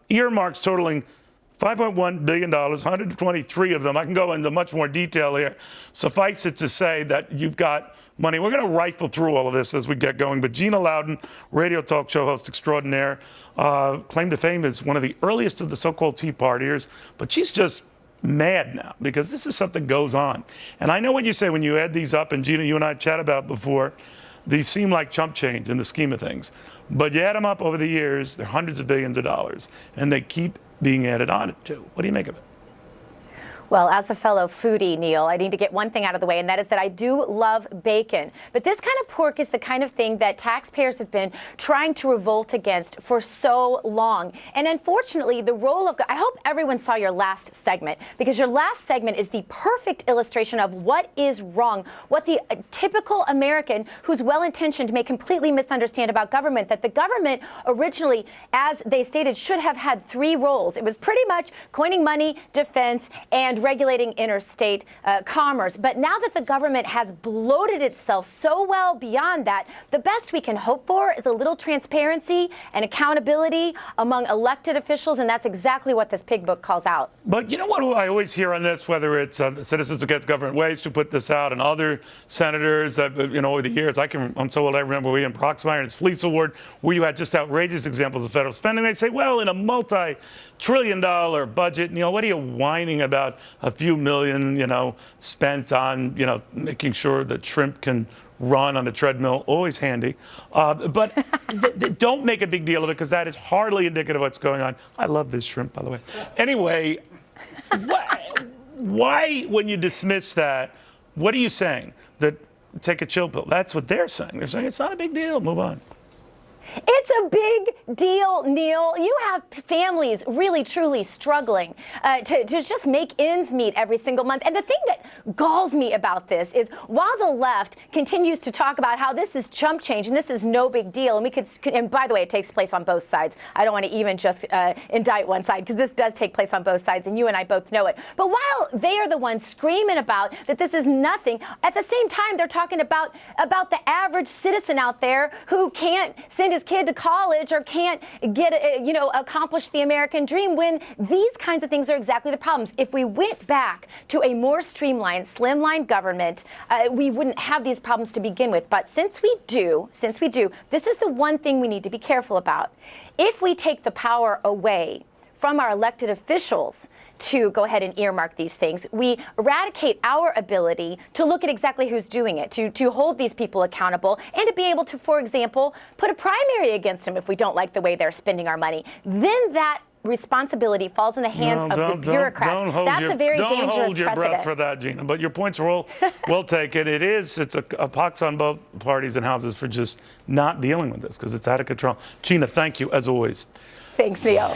earmarks totaling $5.1 billion, 123 of them. I can go into much more detail here. Suffice it to say that you've got money. We're going to rifle through all of this as we get going. But Gina Loudon, radio talk show host extraordinaire, claim to fame as one of the earliest of the so-called Tea Partiers. But she's just mad now because this is something goes on. And I know what you say when you add these up, and Gina, you and I chat about before, these seem like chump change in the scheme of things. But you add them up over the years, they're hundreds of billions of dollars, and they keep being added on to. What do you make of it? Well, as a fellow foodie, Neil, I need to get one thing out of the way, and that is that I do love bacon. But this kind of pork is the kind of thing that taxpayers have been trying to revolt against for so long. And unfortunately, the role of, I hope everyone saw your last segment, because your last segment is the perfect illustration of what is wrong, what the typical American who's well-intentioned may completely misunderstand about government, that the government originally, as they stated, should have had three roles. It was pretty much coining money, defense, and regulating interstate commerce. But now that the government has bloated itself so well beyond that, the best we can hope for is a little transparency and accountability among elected officials, and that's exactly what this pig book calls out. But you know what I always hear on this, whether it's Citizens Against Government Waste who put this out, and other senators that, you know, over the years, I'm so old I remember William Proxmire and his Fleece Award, where you had just outrageous examples of federal spending. They'd say, well, in a multi-trillion-dollar budget, you know, what are you whining about a few million, you know, spent on, you know, making sure that shrimp can run on a treadmill, always handy. But don't make a big deal of it, because that is hardly indicative of what's going on. I love this shrimp, by the way. Anyway, why, when you dismiss that, what are you saying? That take a chill pill? That's what they're saying. They're saying it's not a big deal, move on. It's a big deal, Neil. You have families really, truly struggling to just make ends meet every single month. And the thing that galls me about this is while the left continues to talk about how this is chump change and this is no big deal, and by the way, it takes place on both sides. I don't want to even just indict one side, because this does take place on both sides, and you and I both know it. But while they are the ones screaming about that this is nothing, at the same time, they're talking about the average citizen out there who can't send his kid to college or can't get, accomplish the American dream, when these kinds of things are exactly the problems. If we went back to a more streamlined, slimline government, we wouldn't have these problems to begin with. But since we do, this is the one thing we need to be careful about. If we take the power away from our elected officials to go ahead and earmark these things, we eradicate our ability to look at exactly who's doing it, to hold these people accountable, and to be able to, for example, put a primary against them if we don't like the way they're spending our money. Then that responsibility falls in the hands of the bureaucrats. That's a very dangerous precedent. Don't hold your breath for that, Gina. But your points are all well taken. It's a pox on both parties and houses for just not dealing with this, because it's out of control. Gina, thank you, as always. Thanks, Neil.